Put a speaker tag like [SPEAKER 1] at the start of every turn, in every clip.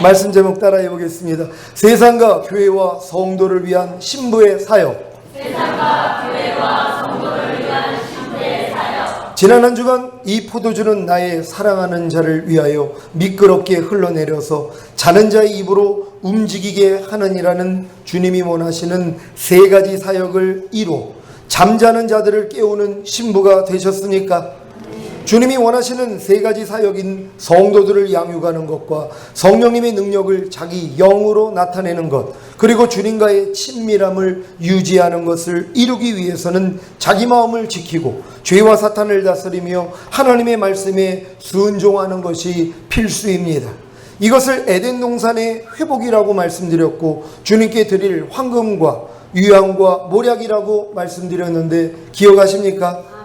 [SPEAKER 1] 말씀 제목 따라해 보겠습니다. 세상과 교회와 성도를 위한 신부의 사역.
[SPEAKER 2] 세상과 교회와 성도를 위한 신부의 사역.
[SPEAKER 1] 지난 한 주간 이 포도주는 나의 사랑하는 자를 위하여 미끄럽게 흘러내려서 자는 자의 입으로 움직이게 하느니라는 주님이 원하시는 세 가지 사역을 이루 잠자는 자들을 깨우는 신부가 되셨으니까 주님이 원하시는 세 가지 사역인 성도들을 양육하는 것과 성령님의 능력을 자기 영으로 나타내는 것, 그리고 주님과의 친밀함을 유지하는 것을 이루기 위해서는 자기 마음을 지키고 죄와 사탄을 다스리며 하나님의 말씀에 순종하는 것이 필수입니다. 이것을 에덴 동산의 회복이라고 말씀드렸고 주님께 드릴 황금과 유향과 모략이라고 말씀드렸는데 기억하십니까?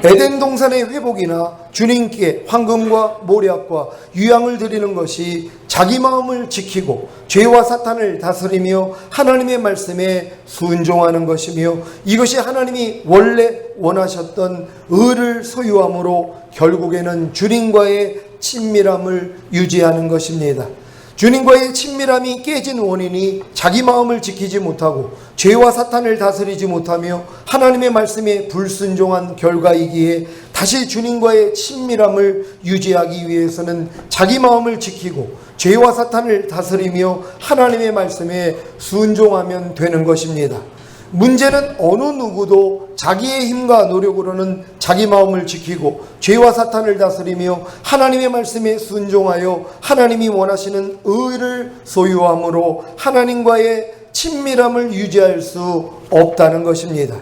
[SPEAKER 1] 에덴 동산의 회복이나 주님께 황금과 모략과 유향을 드리는 것이 자기 마음을 지키고 죄와 사탄을 다스리며 하나님의 말씀에 순종하는 것이며 이것이 하나님이 원래 원하셨던 의를 소유함으로 결국에는 주님과의 친밀함을 유지하는 것입니다. 주님과의 친밀함이 깨진 원인이 자기 마음을 지키지 못하고 죄와 사탄을 다스리지 못하며 하나님의 말씀에 불순종한 결과이기에 다시 주님과의 친밀함을 유지하기 위해서는 자기 마음을 지키고 죄와 사탄을 다스리며 하나님의 말씀에 순종하면 되는 것입니다. 문제는 어느 누구도 자기의 힘과 노력으로는 자기 마음을 지키고 죄와 사탄을 다스리며 하나님의 말씀에 순종하여 하나님이 원하시는 의를 소유함으로 하나님과의 친밀함을 유지할 수 없다는 것입니다.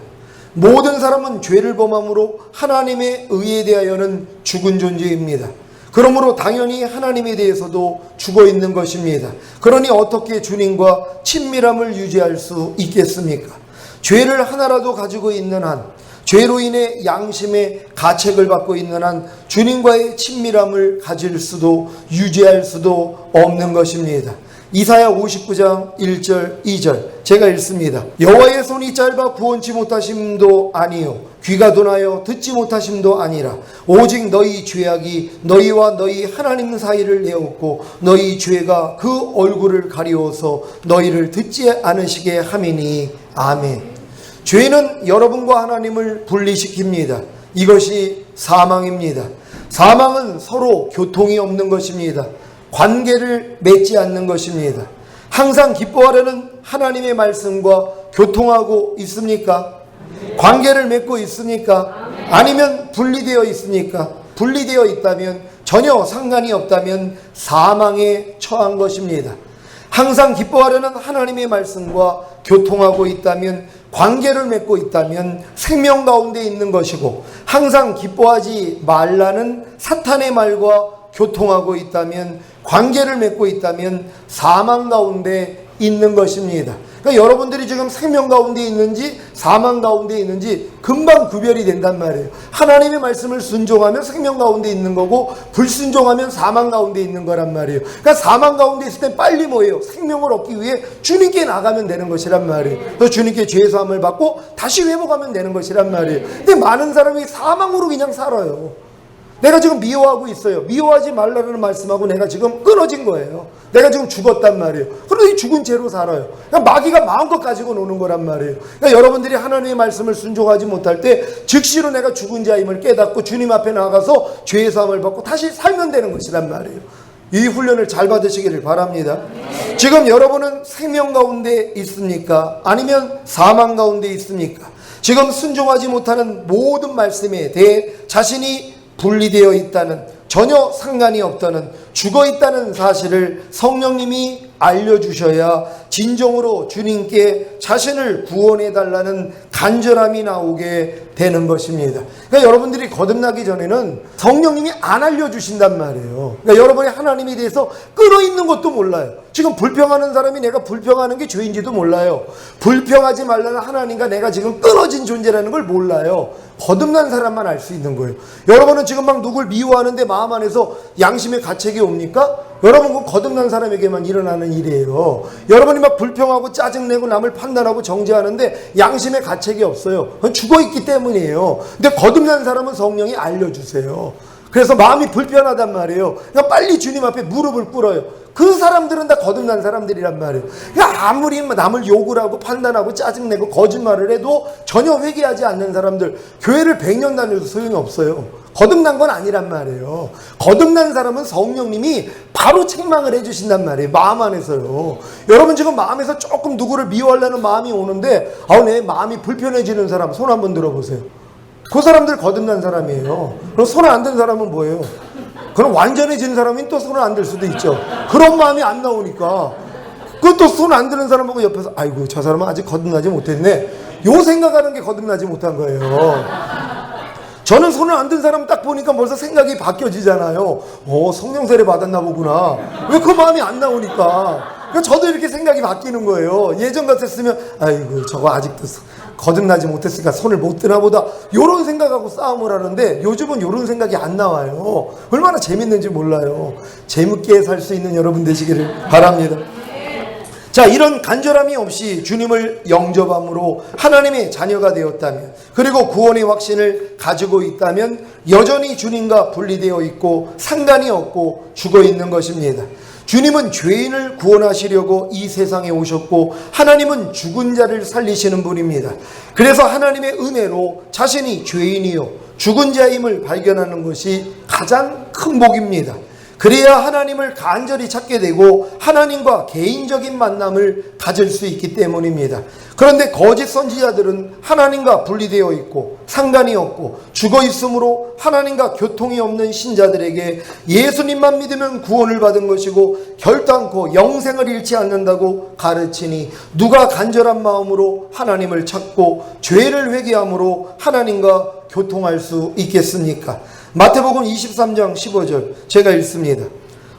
[SPEAKER 1] 모든 사람은 죄를 범함으로 하나님의 의에 대하여는 죽은 존재입니다. 그러므로 당연히 하나님에 대해서도 죽어 있는 것입니다. 그러니 어떻게 주님과 친밀함을 유지할 수 있겠습니까? 죄를 하나라도 가지고 있는 한, 죄로 인해 양심의 가책을 받고 있는 한 주님과의 친밀함을 가질 수도 유지할 수도 없는 것입니다. 이사야 59장 1절 2절 제가 읽습니다. 여호와의 손이 짧아 구원치 못하심도 아니요 귀가 둔하여 듣지 못하심도 아니라 오직 너희 죄악이 너희와 너희 하나님 사이를 내었고 너희 죄가 그 얼굴을 가리워서 너희를 듣지 않으시게 함이니 아멘. 죄는 여러분과 하나님을 분리시킵니다. 이것이 사망입니다. 사망은 서로 교통이 없는 것입니다. 관계를 맺지 않는 것입니다. 항상 기뻐하려는 하나님의 말씀과 교통하고 있습니까? 관계를 맺고 있습니까? 아니면 분리되어 있습니까? 분리되어 있다면, 전혀 상관이 없다면 사망에 처한 것입니다. 항상 기뻐하려는 하나님의 말씀과 교통하고 있다면, 관계를 맺고 있다면 생명 가운데 있는 것이고, 항상 기뻐하지 말라는 사탄의 말과 교통하고 있다면, 관계를 맺고 있다면 사망 가운데 있는 것입니다. 그러니까 여러분들이 지금 생명 가운데 있는지 사망 가운데 있는지 금방 구별이 된단 말이에요. 하나님의 말씀을 순종하면 생명 가운데 있는 거고 불순종하면 사망 가운데 있는 거란 말이에요. 그러니까 사망 가운데 있을 때 빨리 뭐예요? 생명을 얻기 위해 주님께 나가면 되는 것이란 말이에요. 또 주님께 죄사함을 받고 다시 회복하면 되는 것이란 말이에요. 근데 많은 사람이 사망으로 그냥 살아요. 내가 지금 미워하고 있어요. 미워하지 말라는 말씀하고 내가 지금 끊어진 거예요. 내가 지금 죽었단 말이에요. 그런데 이 죽은 채로 살아요. 그러니까 마귀가 마음껏 가지고 노는 거란 말이에요. 그러니까 여러분들이 하나님의 말씀을 순종하지 못할 때 즉시로 내가 죽은 자임을 깨닫고 주님 앞에 나가서 죄의 사함을 받고 다시 살면 되는 것이란 말이에요. 이 훈련을 잘 받으시기를 바랍니다. 지금 여러분은 생명 가운데 있습니까? 아니면 사망 가운데 있습니까? 지금 순종하지 못하는 모든 말씀에 대해 자신이 분리되어 있다는, 전혀 상관이 없다는, 죽어 있다는 사실을 성령님이 알려주셔야 진정으로 주님께 자신을 구원해달라는 간절함이 나오게 되는 것입니다. 그러니까 여러분들이 거듭나기 전에는 성령님이 안 알려주신단 말이에요. 그러니까 여러분이 하나님에 대해서 끊어있는 것도 몰라요. 지금 불평하는 사람이 내가 불평하는 게 죄인지도 몰라요. 불평하지 말라는 하나님과 내가 지금 끊어진 존재라는 걸 몰라요. 거듭난 사람만 알 수 있는 거예요. 여러분은 지금 막 누굴 미워하는데 마음 안에서 양심의 가책이 옵니까? 여러분, 그 거듭난 사람에게만 일어나는 일이에요. 여러분이 막 불평하고 짜증내고 남을 판단하고 정죄하는데 양심의 가책이 없어요. 그건 죽어있기 때문이에요. 근데 거듭난 사람은 성령이 알려주세요. 그래서 마음이 불편하단 말이에요. 그러니까 빨리 주님 앞에 무릎을 꿇어요. 그 사람들은 다 거듭난 사람들이란 말이에요. 그러니까 아무리 남을 욕을 하고 판단하고 짜증내고 거짓말을 해도 전혀 회개하지 않는 사람들, 교회를 100년 다녀도 소용이 없어요. 거듭난 건 아니란 말이에요. 거듭난 사람은 성령님이 바로 책망을 해주신단 말이에요. 마음 안에서요. 여러분 지금 마음에서 조금 누구를 미워하려는 마음이 오는데 내 마음이 불편해지는 사람 손 한번 들어보세요. 그 사람들 거듭난 사람이에요. 그럼 손 안 든 사람은 뭐예요? 그럼 완전해진 사람은 또 손을 안 들 수도 있죠. 그런 마음이 안 나오니까. 그것도 손 안 드는 사람 보고 옆에서 아이고 저 사람은 아직 거듭나지 못했네. 요 생각하는 게 거듭나지 못한 거예요. 저는 손을 안 든 사람 딱 보니까 벌써 생각이 바뀌어지잖아요. 성령 세례 받았나 보구나. 왜 그 마음이 안 나오니까. 그러니까 저도 이렇게 생각이 바뀌는 거예요. 예전 같았으면 아이고 저거 아직도 거듭나지 못했으니까 손을 못 드나 보다. 요런 생각하고 싸움을 하는데 요즘은 요런 생각이 안 나와요. 얼마나 재밌는지 몰라요. 재밌게 살 수 있는 여러분 되시기를 바랍니다. 자, 이런 간절함이 없이 주님을 영접함으로 하나님의 자녀가 되었다면, 그리고 구원의 확신을 가지고 있다면 여전히 주님과 분리되어 있고 상관이 없고 죽어 있는 것입니다. 주님은 죄인을 구원하시려고 이 세상에 오셨고 하나님은 죽은 자를 살리시는 분입니다. 그래서 하나님의 은혜로 자신이 죄인이요 죽은 자임을 발견하는 것이 가장 큰 복입니다. 그래야 하나님을 간절히 찾게 되고 하나님과 개인적인 만남을 가질 수 있기 때문입니다. 그런데 거짓 선지자들은 하나님과 분리되어 있고 상관이 없고 죽어 있으므로 하나님과 교통이 없는 신자들에게 예수님만 믿으면 구원을 받은 것이고 결단코 영생을 잃지 않는다고 가르치니 누가 간절한 마음으로 하나님을 찾고 죄를 회개함으로 하나님과 교통할 수 있겠습니까? 마태복음 23장 15절 제가 읽습니다.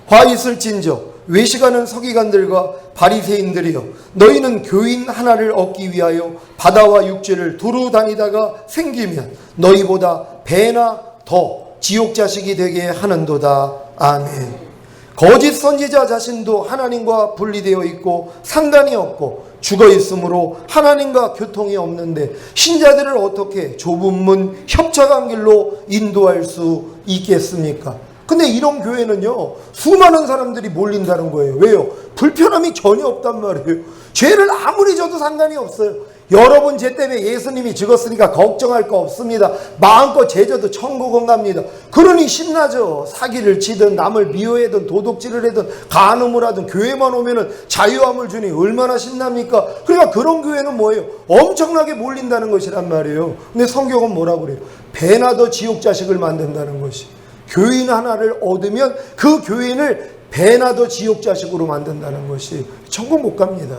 [SPEAKER 1] 화 있을진저 외식하는 서기관들과 바리새인들이여 너희는 교인 하나를 얻기 위하여 바다와 육지를 두루 다니다가 생기면 너희보다 배나 더 지옥 자식이 되게 하는도다. 아멘. 거짓 선지자 자신도 하나님과 분리되어 있고 상관이 없고 죽어 있으므로 하나님과 교통이 없는데 신자들을 어떻게 좁은 문 협착한 길로 인도할 수 있겠습니까? 근데 이런 교회는요 수많은 사람들이 몰린다는 거예요. 왜요? 불편함이 전혀 없단 말이에요. 죄를 아무리 져도 상관이 없어요. 여러분 죄 때문에 예수님이 죽었으니까 걱정할 거 없습니다. 마음껏 죄 져도 천국은 갑니다. 그러니 신나죠. 사기를 치든 남을 미워하든 도둑질을 하든 간음을 하든 교회만 오면은 자유함을 주니 얼마나 신납니까? 그러니까 그런 교회는 뭐예요? 엄청나게 몰린다는 것이란 말이에요. 근데 성경은 뭐라고 그래요? 배나 더 지옥 자식을 만든다는 것이. 교인 하나를 얻으면 그 교인을 배나 더 지옥 자식으로 만든다는 것이. 천국 못 갑니다.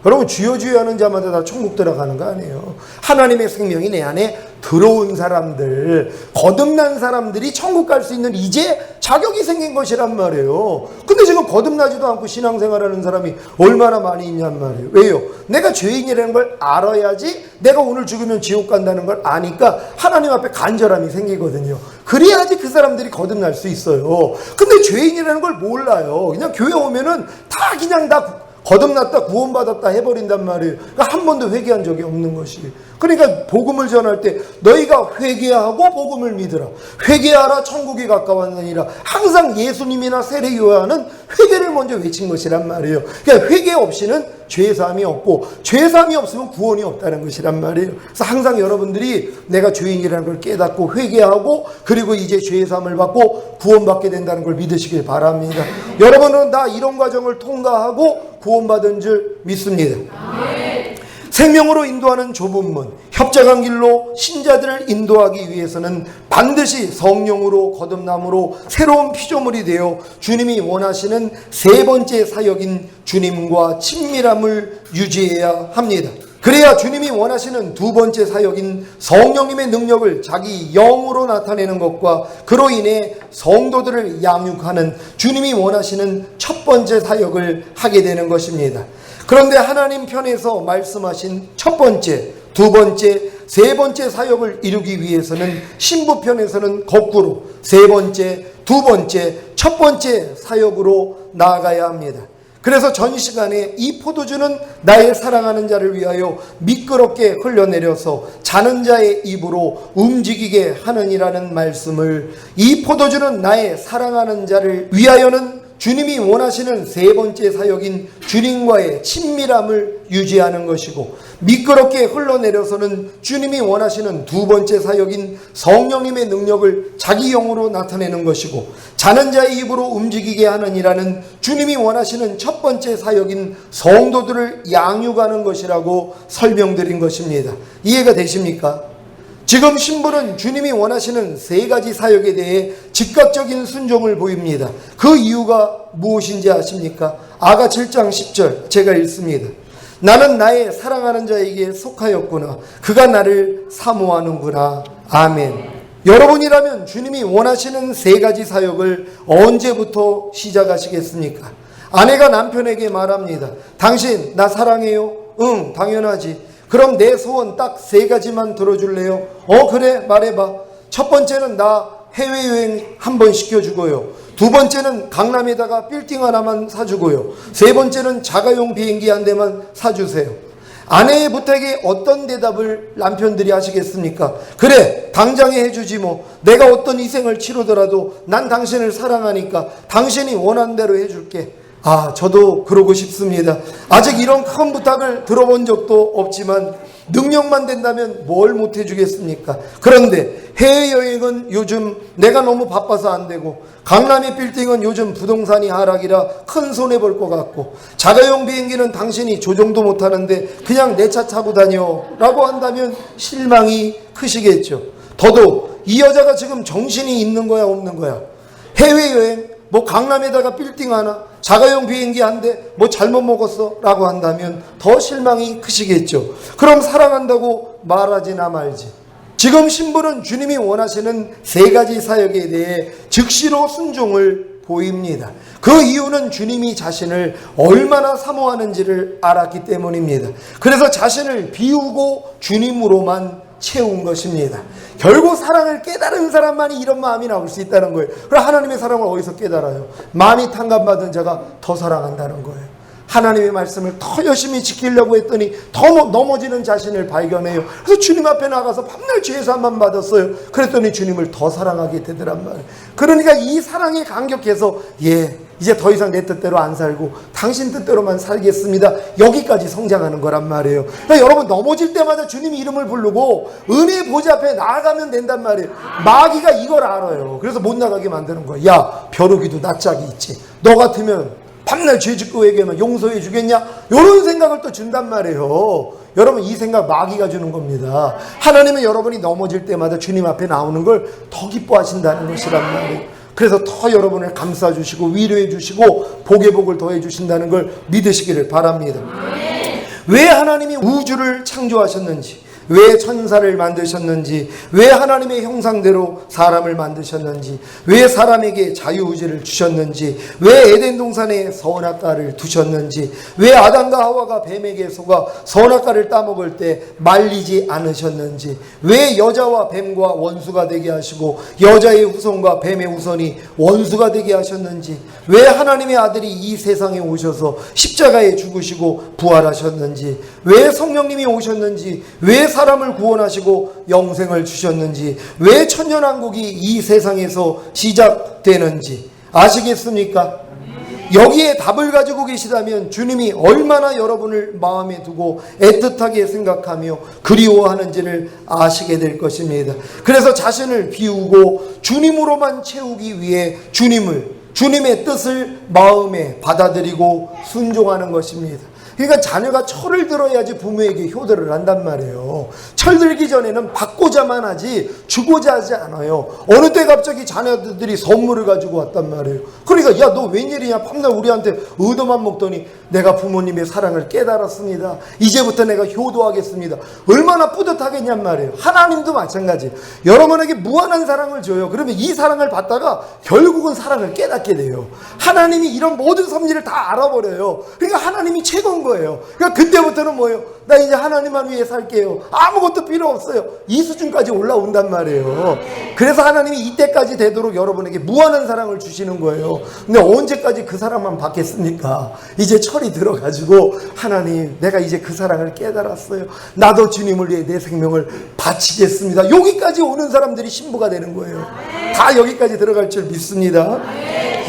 [SPEAKER 1] 여러분 주여 주여 하는 자마다 다 천국 들어가는 거 아니에요. 하나님의 생명이 내 안에 들어온 사람들, 거듭난 사람들이 천국 갈 수 있는 이제 자격이 생긴 것이란 말이에요. 근데 지금 거듭나지도 않고 신앙생활하는 사람이 얼마나 많이 있냔 말이에요. 왜요? 내가 죄인이라는 걸 알아야지 내가 오늘 죽으면 지옥 간다는 걸 아니까 하나님 앞에 간절함이 생기거든요. 그래야지 그 사람들이 거듭날 수 있어요. 근데 죄인이라는 걸 몰라요. 그냥 교회 오면은 다 그냥 다 거듭났다 구원받았다 해버린단 말이에요. 그러니까 한 번도 회개한 적이 없는 것이. 그러니까 복음을 전할 때 너희가 회개하고 복음을 믿으라. 회개하라 천국이 가까웠느니라. 항상 예수님이나 세례 요한은 회개를 먼저 외친 것이란 말이에요. 그러니까 회개 없이는 죄사함이 없고 죄사함이 없으면 구원이 없다는 것이란 말이에요. 그래서 항상 여러분들이 내가 죄인이라는 걸 깨닫고 회개하고 그리고 이제 죄사함을 받고 구원받게 된다는 걸 믿으시길 바랍니다. 여러분은 다 이런 과정을 통과하고 구원받은 줄 믿습니다. 생명으로 인도하는 좁은 문, 협착한 길로 신자들을 인도하기 위해서는 반드시 성령으로 거듭남으로 새로운 피조물이 되어 주님이 원하시는 세 번째 사역인 주님과 친밀함을 유지해야 합니다. 그래야 주님이 원하시는 두 번째 사역인 성령님의 능력을 자기 영으로 나타내는 것과 그로 인해 성도들을 양육하는 주님이 원하시는 첫 번째 사역을 하게 되는 것입니다. 그런데 하나님 편에서 말씀하신 첫 번째, 두 번째, 세 번째 사역을 이루기 위해서는 신부 편에서는 거꾸로 세 번째, 두 번째, 첫 번째 사역으로 나아가야 합니다. 그래서 전 시간에 이 포도주는 나의 사랑하는 자를 위하여 미끄럽게 흘러내려서 자는 자의 입으로 움직이게 하느니라는 말씀을, 이 포도주는 나의 사랑하는 자를 위하여는 주님이 원하시는 세 번째 사역인 주님과의 친밀함을 유지하는 것이고, 미끄럽게 흘러내려서는 주님이 원하시는 두 번째 사역인 성령님의 능력을 자기 영으로 나타내는 것이고, 자는 자의 입으로 움직이게 하느니라는 주님이 원하시는 첫 번째 사역인 성도들을 양육하는 것이라고 설명드린 것입니다. 이해가 되십니까? 지금 신부는 주님이 원하시는 세 가지 사역에 대해 즉각적인 순종을 보입니다. 그 이유가 무엇인지 아십니까? 아가 7장 10절 제가 읽습니다. 나는 나의 사랑하는 자에게 속하였구나. 그가 나를 사모하는구나. 아멘. 여러분이라면 주님이 원하시는 세 가지 사역을 언제부터 시작하시겠습니까? 아내가 남편에게 말합니다. 당신 나 사랑해요? 응, 당연하지. 그럼 내 소원 딱 세 가지만 들어줄래요? 그래, 말해봐. 첫 번째는 나 해외여행 한 번 시켜주고요. 두 번째는 강남에다가 빌딩 하나만 사주고요. 세 번째는 자가용 비행기 한 대만 사주세요. 아내의 부탁에 어떤 대답을 남편들이 하시겠습니까? 그래, 당장에 해주지 뭐. 내가 어떤 희생을 치르더라도 난 당신을 사랑하니까 당신이 원하는 대로 해줄게. 저도 그러고 싶습니다. 아직 이런 큰 부탁을 들어본 적도 없지만 능력만 된다면 뭘 못 해주겠습니까? 그런데 해외여행은 요즘 내가 너무 바빠서 안 되고, 강남의 빌딩은 요즘 부동산이 하락이라 큰 손해볼 것 같고, 자가용 비행기는 당신이 조종도 못하는데 그냥 내 차 타고 다녀 라고 한다면 실망이 크시겠죠. 더더욱 이 여자가 지금 정신이 있는 거야 없는 거야? 해외여행 뭐 강남에다가 빌딩 하나, 자가용 비행기 한 대, 뭐 잘못 먹었어 라고 한다면 더 실망이 크시겠죠. 그럼 사랑한다고 말하지나 말지. 지금 신부는 주님이 원하시는 세 가지 사역에 대해 즉시로 순종을 보입니다. 그 이유는 주님이 자신을 얼마나 사모하는지를 알았기 때문입니다. 그래서 자신을 비우고 주님으로만 채운 것입니다. 결국 사랑을 깨달은 사람만이 이런 마음이 나올 수 있다는 거예요. 그럼 하나님의 사랑을 어디서 깨달아요? 많이 탕감받은 자가 더 사랑한다는 거예요. 하나님의 말씀을 더 열심히 지키려고 했더니 더 넘어지는 자신을 발견해요. 그래서 주님 앞에 나가서 밤낮 죄사함만 받았어요. 그랬더니 주님을 더 사랑하게 되더란 말이에요. 그러니까 이 사랑에 감격해서 이제 더 이상 내 뜻대로 안 살고 당신 뜻대로만 살겠습니다. 여기까지 성장하는 거란 말이에요. 그러니까 여러분 넘어질 때마다 주님 이름을 부르고 은혜 보좌 앞에 나아가면 된단 말이에요. 마귀가 이걸 알아요. 그래서 못 나가게 만드는 거예요. 야, 벼룩이도 낯짝이 있지. 너 같으면 밤날 죄 짓고 회개하면 용서해 주겠냐? 이런 생각을 또 준단 말이에요. 여러분 이 생각 마귀가 주는 겁니다. 하나님은 여러분이 넘어질 때마다 주님 앞에 나오는 걸 더 기뻐하신다는 것이란 말이에요. 그래서 더 여러분을 감싸주시고 위로해 주시고 복의 복을 더해 주신다는 걸 믿으시기를 바랍니다. 왜 하나님이 우주를 창조하셨는지, 왜 천사를 만드셨는지, 왜 하나님의 형상대로 사람을 만드셨는지, 왜 사람에게 자유의지를 주셨는지, 왜 에덴 동산에 선악과를 두셨는지, 왜 아담과 하와가 뱀에게 속아 선악과를 따먹을 때 말리지 않으셨는지, 왜 여자와 뱀과 원수가 되게 하시고 여자의 후손과 뱀의 후손이 원수가 되게 하셨는지, 왜 하나님의 아들이 이 세상에 오셔서 십자가에 죽으시고 부활하셨는지, 왜 성령님이 오셨는지, 왜 사람을 구원하시고 영생을 주셨는지, 왜 천년왕국이 이 세상에서 시작되는지 아시겠습니까? 여기에 답을 가지고 계시다면 주님이 얼마나 여러분을 마음에 두고 애틋하게 생각하며 그리워하는지를 아시게 될 것입니다. 그래서 자신을 비우고 주님으로만 채우기 위해 주님의 뜻을 마음에 받아들이고 순종하는 것입니다. 그러니까 자녀가 철을 들어야지 부모에게 효도를 한단 말이에요. 철들기 전에는 받고자만 하지 주고자 하지 않아요. 어느 때 갑자기 자녀들이 선물을 가지고 왔단 말이에요. 그러니까 야, 너 웬일이냐? 밤날 우리한테 의도만 먹더니 내가 부모님의 사랑을 깨달았습니다. 이제부터 내가 효도하겠습니다. 얼마나 뿌듯하겠냔 말이에요. 하나님도 마찬가지. 여러분에게 무한한 사랑을 줘요. 그러면 이 사랑을 받다가 결국은 사랑을 깨닫게 돼요. 하나님이 이런 모든 섭리를 다 알아버려요. 그러니까 하나님이 최고인 오는 거예요. 그러니까 그때부터는 뭐예요? 나 이제 하나님만 위해 살게요. 아무것도 필요 없어요. 이 수준까지 올라온단 말이에요. 그래서 하나님이 이때까지 되도록 여러분에게 무한한 사랑을 주시는 거예요. 근데 언제까지 그 사랑만 받겠습니까? 이제 철이 들어가지고 하나님, 내가 이제 그 사랑을 깨달았어요. 나도 주님을 위해 내 생명을 바치겠습니다. 여기까지 오는 사람들이 신부가 되는 거예요. 다 여기까지 들어갈 줄 믿습니다.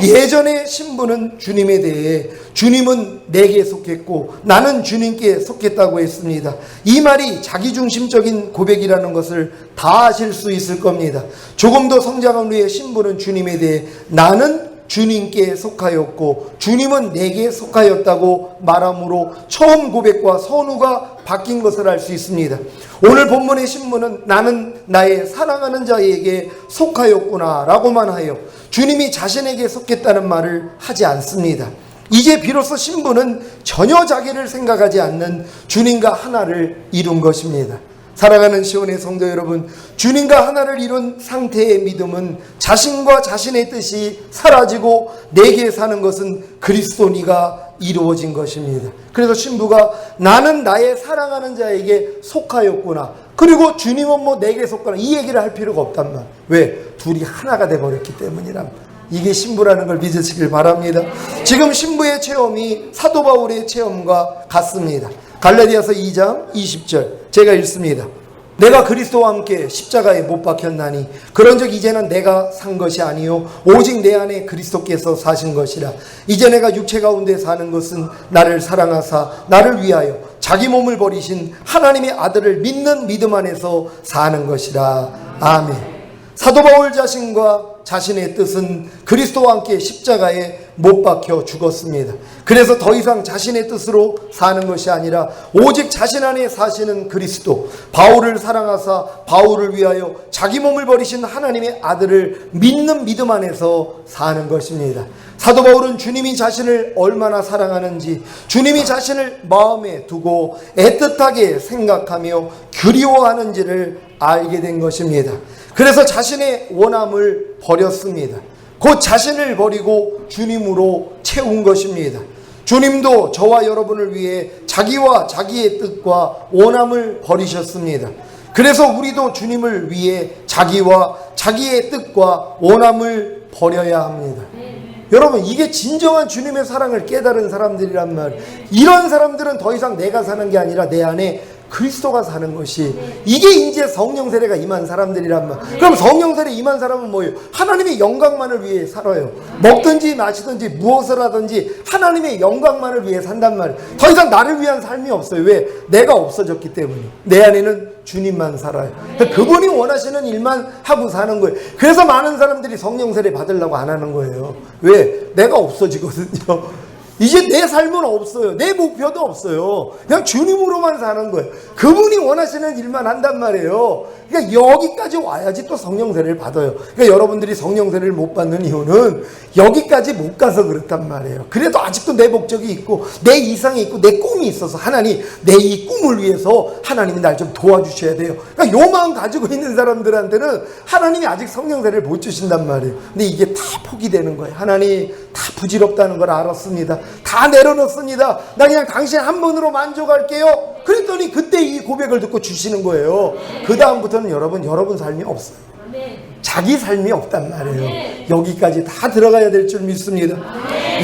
[SPEAKER 1] 예전에 신부는 주님에 대해 주님은 내게 속했고 나는 주님께 속했다고 했습니다. 이 말이 자기중심적인 고백이라는 것을 다 아실 수 있을 겁니다. 조금 더 성장한 후에 신부는 주님에 대해 나는 주님께 속하였고 주님은 내게 속하였다고 말함으로 처음 고백과 선우가 바뀐 것을 알 수 있습니다. 오늘 본문의 신부는 나는 나의 사랑하는 자에게 속하였구나 라고만 하여 주님이 자신에게 속했다는 말을 하지 않습니다. 이제 비로소 신부는 전혀 자기를 생각하지 않는 주님과 하나를 이룬 것입니다. 사랑하는 시온의 성도 여러분, 주님과 하나를 이룬 상태의 믿음은 자신과 자신의 뜻이 사라지고 내게 사는 것은 그리스도니가 이루어진 것입니다. 그래서 신부가 나는 나의 사랑하는 자에게 속하였구나, 그리고 주님은 뭐 내게 속하나, 이 얘기를 할 필요가 없단 말. 왜? 둘이 하나가 돼버렸기 때문이란. 이게 신부라는 걸 믿으시길 바랍니다. 지금 신부의 체험이 사도 바울의 체험과 같습니다. 갈라디아서 2장 20절 제가 읽습니다. 내가 그리스도와 함께 십자가에 못 박혔나니 그런즉 이제는 내가 산 것이 아니요 오직 내 안에 그리스도께서 사신 것이라. 이제 내가 육체 가운데 사는 것은 나를 사랑하사 나를 위하여 자기 몸을 버리신 하나님의 아들을 믿는 믿음 안에서 사는 것이라. 아멘. 사도 바울 자신과 자신의 뜻은 그리스도와 함께 십자가에 못 박혀 죽었습니다. 그래서 더 이상 자신의 뜻으로 사는 것이 아니라 오직 자신 안에 사시는 그리스도, 바울을 사랑하사 바울을 위하여 자기 몸을 버리신 하나님의 아들을 믿는 믿음 안에서 사는 것입니다. 사도 바울은 주님이 자신을 얼마나 사랑하는지, 주님이 자신을 마음에 두고 애틋하게 생각하며 그리워하는지를 알게 된 것입니다. 그래서 자신의 원함을 버렸습니다. 곧 자신을 버리고 주님으로 채운 것입니다. 주님도 저와 여러분을 위해 자기와 자기의 뜻과 원함을 버리셨습니다. 그래서 우리도 주님을 위해 자기와 자기의 뜻과 원함을 버려야 합니다. 여러분, 이게 진정한 주님의 사랑을 깨달은 사람들이란 말. 이런 사람들은 더 이상 내가 사는 게 아니라 내 안에 그리스도가 사는 것이, 이게 이제 성령 세례가 임한 사람들이란 말. 그럼 성령 세례 임한 사람은 뭐예요? 하나님의 영광만을 위해 살아요. 먹든지 마시든지 무엇을 하든지 하나님의 영광만을 위해 산단 말이에요. 더 이상 나를 위한 삶이 없어요. 왜? 내가 없어졌기 때문에. 내 안에는 주님만 살아요. 그분이 원하시는 일만 하고 사는 거예요. 그래서 많은 사람들이 성령 세례 받으려고 안 하는 거예요. 왜? 내가 없어지거든요. 이제 내 삶은 없어요. 내 목표도 없어요. 그냥 주님으로만 사는 거예요. 그분이 원하시는 일만 한단 말이에요. 그러니까 여기까지 와야지 또 성령 세례를 받아요. 그러니까 여러분들이 성령 세례를 못 받는 이유는 여기까지 못 가서 그렇단 말이에요. 그래도 아직도 내 목적이 있고 내 이상이 있고 내 꿈이 있어서 하나님, 내 이 꿈을 위해서 하나님이 날 좀 도와주셔야 돼요. 그러니까 요 마음 가지고 있는 사람들한테는 하나님이 아직 성령 세례를 못 주신단 말이에요. 근데 이게 다 포기되는 거예요. 하나님, 다 부질없다는 걸 알았습니다. 다 내려놓습니다. 나 그냥 당신 한 번으로 만족할게요. 그랬더니 그때 이 고백을 듣고 주시는 거예요. 그 다음부터는 여러분 삶이 없어요. 자기 삶이 없단 말이에요. 여기까지 다 들어가야 될 줄 믿습니다.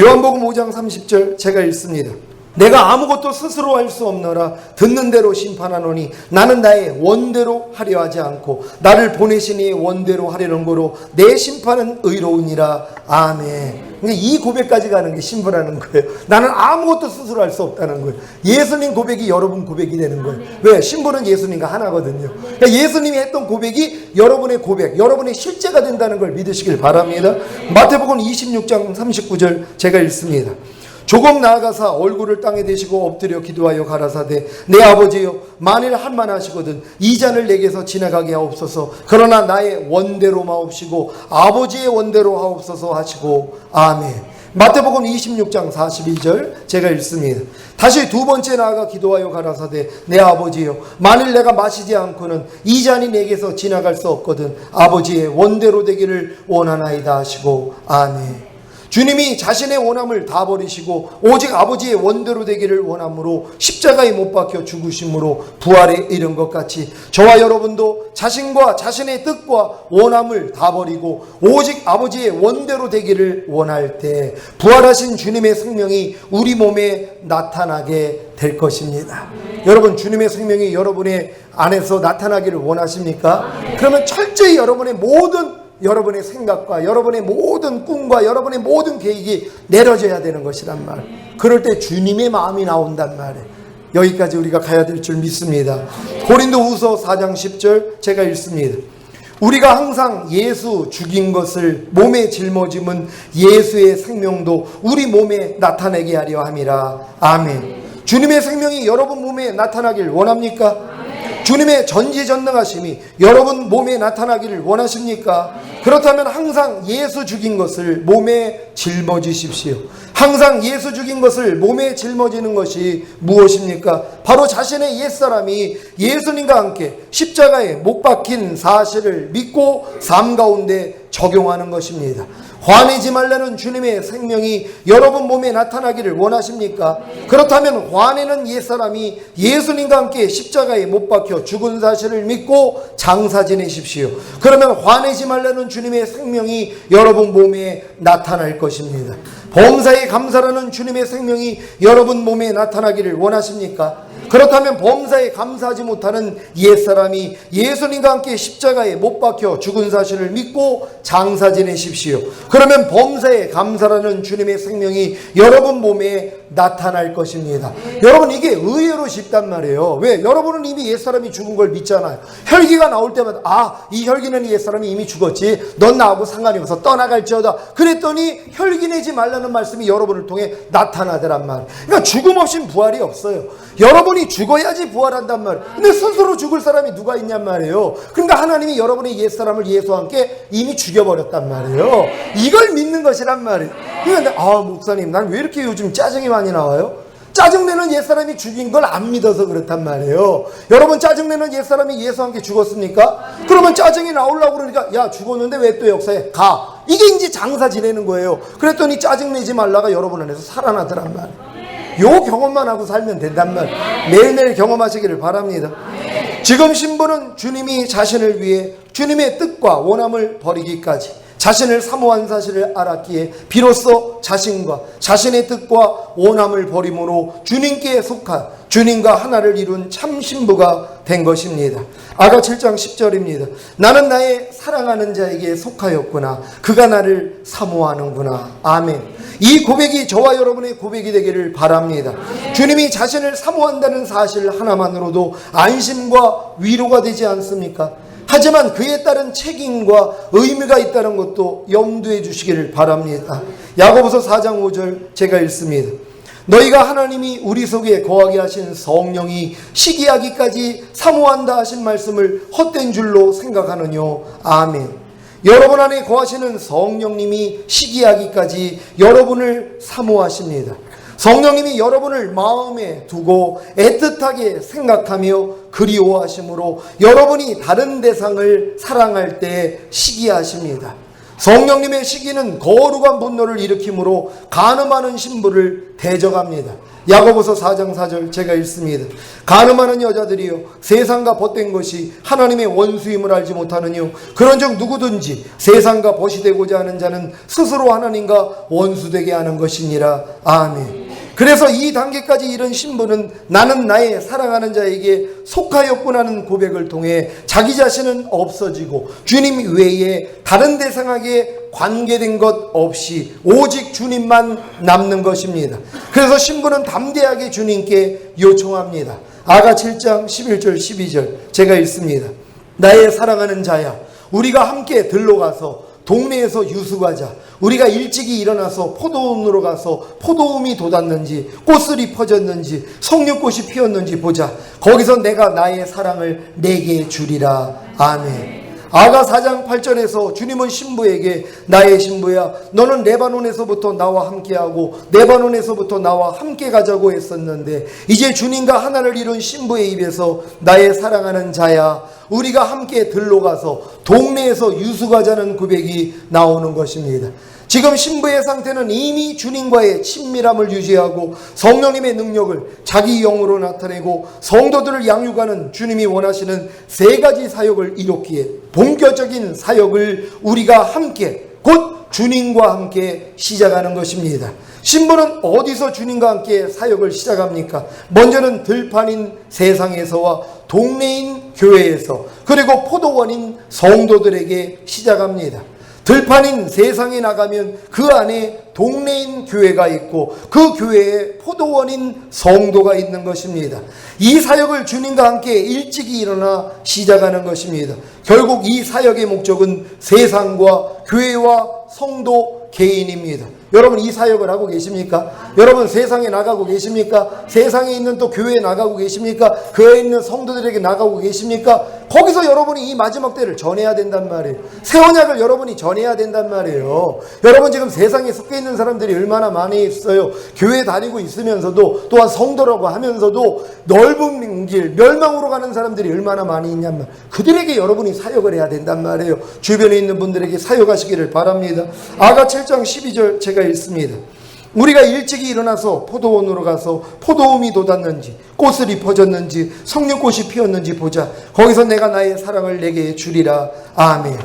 [SPEAKER 1] 요한복음 5장 30절 제가 읽습니다. 내가 아무것도 스스로 할 수 없노라. 듣는 대로 심판하노니 나는 나의 원대로 하려 하지 않고 나를 보내신 이의 원대로 하려는 거로 내 심판은 의로우니라. 아멘. 그러니까 이 고백까지 가는 게 신부라는 거예요. 나는 아무것도 스스로 할 수 없다는 거예요. 예수님 고백이 여러분 고백이 되는 거예요. 왜? 신부는 예수님과 하나거든요. 그러니까 예수님이 했던 고백이 여러분의 고백, 여러분의 실제가 된다는 걸 믿으시길 바랍니다. 마태복음 26장 39절 제가 읽습니다. 조금 나아가사 얼굴을 땅에 대시고 엎드려 기도하여 가라사대 내 아버지여, 만일 할만하시거든 이 잔을 내게서 지나가게 하옵소서. 그러나 나의 원대로 마옵시고 아버지의 원대로 하옵소서 하시고. 아멘. 마태복음 26장 42절 제가 읽습니다. 다시 두 번째 나아가 기도하여 가라사대 내 아버지여, 만일 내가 마시지 않고는 이 잔이 내게서 지나갈 수 없거든 아버지의 원대로 되기를 원하나이다 하시고. 아멘. 주님이 자신의 원함을 다 버리시고 오직 아버지의 원대로 되기를 원함으로 십자가에 못 박혀 죽으심으로 부활에 이른 것 같이 저와 여러분도 자신과 자신의 뜻과 원함을 다 버리고 오직 아버지의 원대로 되기를 원할 때 부활하신 주님의 생명이 우리 몸에 나타나게 될 것입니다. 여러분, 주님의 생명이 여러분의 안에서 나타나기를 원하십니까? 그러면 철저히 여러분의 생각과 여러분의 모든 꿈과 여러분의 모든 계획이 내려져야 되는 것이란 말. 그럴 때 주님의 마음이 나온단 말이에요. 여기까지 우리가 가야 될 줄 믿습니다. 고린도후서 4장 10절 제가 읽습니다. 우리가 항상 예수 죽인 것을 몸에 짊어짐은 예수의 생명도 우리 몸에 나타내게 하려 함이라. 아멘. 주님의 생명이 여러분 몸에 나타나길 원합니까? 주님의 전지전능하심이 여러분 몸에 나타나기를 원하십니까? 그렇다면 항상 예수 죽인 것을 몸에 짊어지십시오. 항상 예수 죽인 것을 몸에 짊어지는 것이 무엇입니까? 바로 자신의 옛사람이 예수님과 함께 십자가에 못 박힌 사실을 믿고 삶 가운데 적용하는 것입니다. 화내지 말라는 주님의 생명이 여러분 몸에 나타나기를 원하십니까? 그렇다면 화내는 옛사람이 예수님과 함께 십자가에 못 박혀 죽은 사실을 믿고 장사 지내십시오. 그러면 화내지 말라는 주님의 생명이 여러분 몸에 나타날 것입니다. 범사에 감사라는 주님의 생명이 여러분 몸에 나타나기를 원하십니까? 그렇다면 범사에 감사하지 못하는 옛사람이 예수님과 함께 십자가에 못 박혀 죽은 사실을 믿고 장사 지내십시오. 그러면 범사에 감사라는 주님의 생명이 여러분 몸에 나타날 것입니다. 여러분, 이게 의외로 쉽단 말이에요. 왜? 여러분은 이미 옛사람이 죽은 걸 믿잖아요. 혈기가 나올 때마다 이 혈기는 옛사람이 이미 죽었지, 넌 나하고 상관이 없어, 떠나갈지어다. 그랬더니 혈기 내지 말라는 말씀이 여러분을 통해 나타나더란 말이에요. 그러니까 죽음 없인 부활이 없어요. 여러분이 죽어야지 부활한단 말이에요. 근데 스스로 죽을 사람이 누가 있냔 말이에요. 그러니까 하나님이 여러분의 옛사람을 예수와 함께 이미 죽여버렸단 말이에요. 이걸 믿는 것이란 말이에요. 그러니까 목사님, 난 왜 이렇게 요즘 짜증이 많이 나와요? 짜증내는 옛사람이 죽인 걸 안 믿어서 그렇단 말이에요. 여러분, 짜증내는 옛사람이 예수와 함께 죽었습니까? 그러면 짜증이 나오려고 그러니까 야, 죽었는데 왜 또 역사에 가? 이게 이제 장사 지내는 거예요. 그랬더니 짜증내지 말라가 여러분 안에서 살아나더란 말이에요. 요 경험만 하고 살면 된단 말. 매일매일 경험하시기를 바랍니다. 지금 신부는 주님이 자신을 위해 주님의 뜻과 원함을 버리기까지 자신을 사모한 사실을 알았기에 비로소 자신과 자신의 뜻과 원함을 버림으로 주님께 속한 주님과 하나를 이룬 참 신부가 된 것입니다. 아가 7장 10절입니다. 나는 나의 사랑하는 자에게 속하였구나. 그가 나를 사모하는구나. 아멘. 이 고백이 저와 여러분의 고백이 되기를 바랍니다. 주님이 자신을 사모한다는 사실 하나만으로도 안심과 위로가 되지 않습니까? 하지만 그에 따른 책임과 의미가 있다는 것도 염두에 주시기를 바랍니다. 야고보서 4장 5절 제가 읽습니다. 너희가 하나님이 우리 속에 거하게 하신 성령이 시기하기까지 사모한다 하신 말씀을 헛된 줄로 생각하느뇨. 아멘. 여러분 안에 거하시는 성령님이 시기하기까지 여러분을 사모하십니다. 성령님이 여러분을 마음에 두고 애틋하게 생각하며 그리워하심으로 여러분이 다른 대상을 사랑할 때 시기하십니다. 성령님의 시기는 거룩한 분노를 일으키므로 간음하는 신부를 대적합니다. 야고보서 4장 4절 제가 읽습니다. 간음하는 여자들이여 세상과 벗된 것이 하나님의 원수임을 알지 못하느뇨. 그런즉 누구든지 세상과 벗이 되고자 하는 자는 스스로 하나님과 원수되게 하는 것이니라. 아멘. 그래서 이 단계까지 이른 신부는 나는 나의 사랑하는 자에게 속하였구나는 고백을 통해 자기 자신은 없어지고 주님 외에 다른 대상에게 관계된 것 없이 오직 주님만 남는 것입니다. 그래서 신부는 담대하게 주님께 요청합니다. 아가 7장 11절 12절 제가 읽습니다. 나의 사랑하는 자야, 우리가 함께 들러가서 동네에서 유숙하자. 우리가 일찍이 일어나서 포도원으로 가서 포도움이 돋았는지 꽃술이 퍼졌는지 석류꽃이 피었는지 보자. 거기서 내가 나의 사랑을 내게 주리라. 아멘. 아가 4장 8절에서 주님은 신부에게 나의 신부야, 너는 레바논에서부터 나와 함께하고 레바논에서부터 나와 함께 가자고 했었는데 이제 주님과 하나를 이룬 신부의 입에서 나의 사랑하는 자야, 우리가 함께 들러가서 동네에서 유숙하자는 고백이 나오는 것입니다. 지금 신부의 상태는 이미 주님과의 친밀함을 유지하고 성령님의 능력을 자기 영으로 나타내고 성도들을 양육하는 주님이 원하시는 세 가지 사역을 이뤘기에 본격적인 사역을 우리가 함께 곧 주님과 함께 시작하는 것입니다. 신부는 어디서 주님과 함께 사역을 시작합니까? 먼저는 들판인 세상에서와 동네인 교회에서 그리고 포도원인 성도들에게 시작합니다. 들판인 세상에 나가면 그 안에 동네인 교회가 있고 그 교회에 포도원인 성도가 있는 것입니다. 이 사역을 주님과 함께 일찍이 일어나 시작하는 것입니다. 결국 이 사역의 목적은 세상과 교회와 성도 개인입니다. 여러분 이 사역을 하고 계십니까? 여러분 세상에 나가고 계십니까? 세상에 있는 또 교회에 나가고 계십니까? 교회에 있는 성도들에게 나가고 계십니까? 거기서 여러분이 이 마지막 때를 전해야 된단 말이에요. 새 언약을 여러분이 전해야 된단 말이에요. 여러분 지금 세상에 섞여 있는 사람들이 얼마나 많이 있어요. 교회 다니고 있으면서도 또한 성도라고 하면서도 넓은 길 멸망으로 가는 사람들이 얼마나 많이 있냔 말이에요. 그들에게 여러분이 사역을 해야 된단 말이에요. 주변에 있는 분들에게 사역하시기를 바랍니다. 아가 7장 12절 제가 읽습니다. 우리가 일찍이 일어나서 포도원으로 가서 포도음이 돋았는지 꽃이 퍼졌는지 석류꽃이 피었는지 보자. 거기서 내가 나의 사랑을 내게 주리라. 아멘.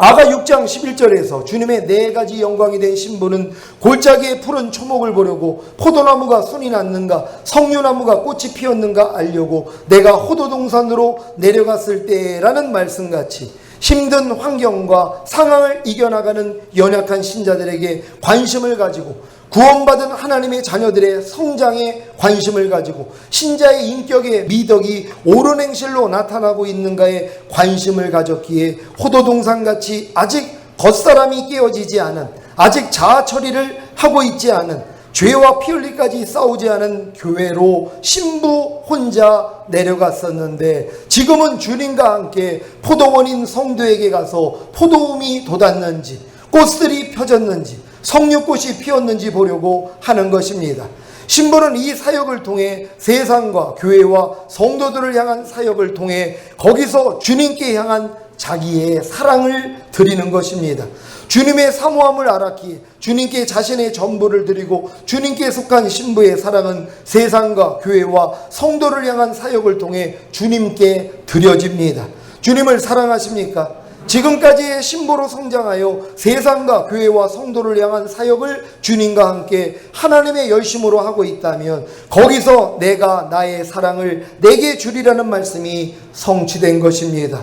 [SPEAKER 1] 아가 6장 11절에서 주님의 네 가지 영광이 된 신부는 골짜기에 푸른 초목을 보려고 포도나무가 순이 났는가 석류나무가 꽃이 피었는가 알려고 내가 호도동산으로 내려갔을 때라는 말씀같이 힘든 환경과 상황을 이겨나가는 연약한 신자들에게 관심을 가지고 구원받은 하나님의 자녀들의 성장에 관심을 가지고 신자의 인격의 미덕이 옳은 행실로 나타나고 있는가에 관심을 가졌기에 호도동산같이 아직 겉사람이 깨어지지 않은 아직 자아 처리를 하고 있지 않은 죄와 피 흘리까지 싸우지 않은 교회로 신부 혼자 내려갔었는데 지금은 주님과 함께 포도원인 성도에게 가서 포도음이 돋았는지 꽃들이 펴졌는지 석류꽃이 피었는지 보려고 하는 것입니다. 신부는 이 사역을 통해 세상과 교회와 성도들을 향한 사역을 통해 거기서 주님께 향한 자기의 사랑을 드리는 것입니다. 주님의 사모함을 알았기에 주님께 자신의 전부를 드리고 주님께 속한 신부의 사랑은 세상과 교회와 성도를 향한 사역을 통해 주님께 드려집니다. 주님을 사랑하십니까? 지금까지의 신부로 성장하여 세상과 교회와 성도를 향한 사역을 주님과 함께 하나님의 열심으로 하고 있다면 거기서 내가 나의 사랑을 내게 주리라는 말씀이 성취된 것입니다.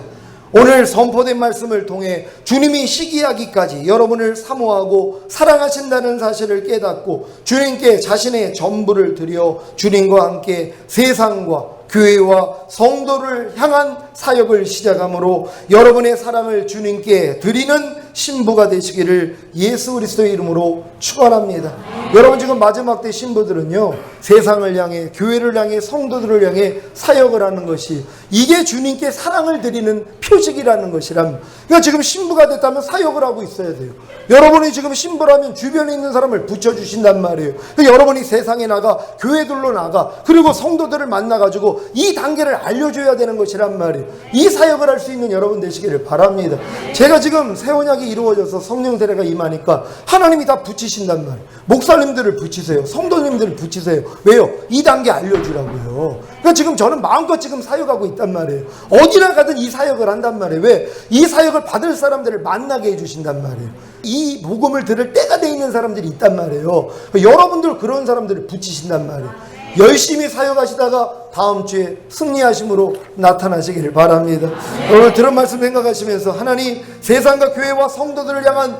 [SPEAKER 1] 오늘 선포된 말씀을 통해 주님이 시기하기까지 여러분을 사모하고 사랑하신다는 사실을 깨닫고 주님께 자신의 전부를 드려 주님과 함께 세상과 교회와 성도를 향한 사역을 시작함으로 여러분의 사랑을 주님께 드리는 신부가 되시기를 예수 그리스도의 이름으로 축원합니다. 여러분 지금 마지막 때 신부들은요 세상을 향해 교회를 향해 성도들을 향해 사역을 하는 것이 이게 주님께 사랑을 드리는 표식이라는 것이랍니다. 그러니까 지금 신부가 됐다면 사역을 하고 있어야 돼요. 여러분이 지금 신부라면 주변에 있는 사람을 붙여주신단 말이에요. 그러니까 여러분이 세상에 나가 교회들로 나가 그리고 성도들을 만나가지고 이 단계를 알려줘야 되는 것이란 말이에요. 이 사역을 할 수 있는 여러분 되시기를 바랍니다. 제가 지금 새 언약이 이루어져서 성령 세례가 임하니까 하나님이 다 붙이신단 말이에요. 목사님들을 붙이세요. 성도님들을 붙이세요. 왜요? 이 단계 알려주라고요. 그러니까 지금 저는 마음껏 지금 사역하고 있단 말이에요. 어디나 가든 이 사역을 한단 말이에요. 왜? 이 사역을 받을 사람들을 만나게 해주신단 말이에요. 이 복음을 들을 때가 돼 있는 사람들이 있단 말이에요. 여러분들 그런 사람들을 붙이신단 말이에요. 열심히 사역하시다가 다음 주에 승리하심으로 나타나시기를 바랍니다. 오늘 들은 말씀 생각하시면서 하나님 세상과 교회와 성도들을 향한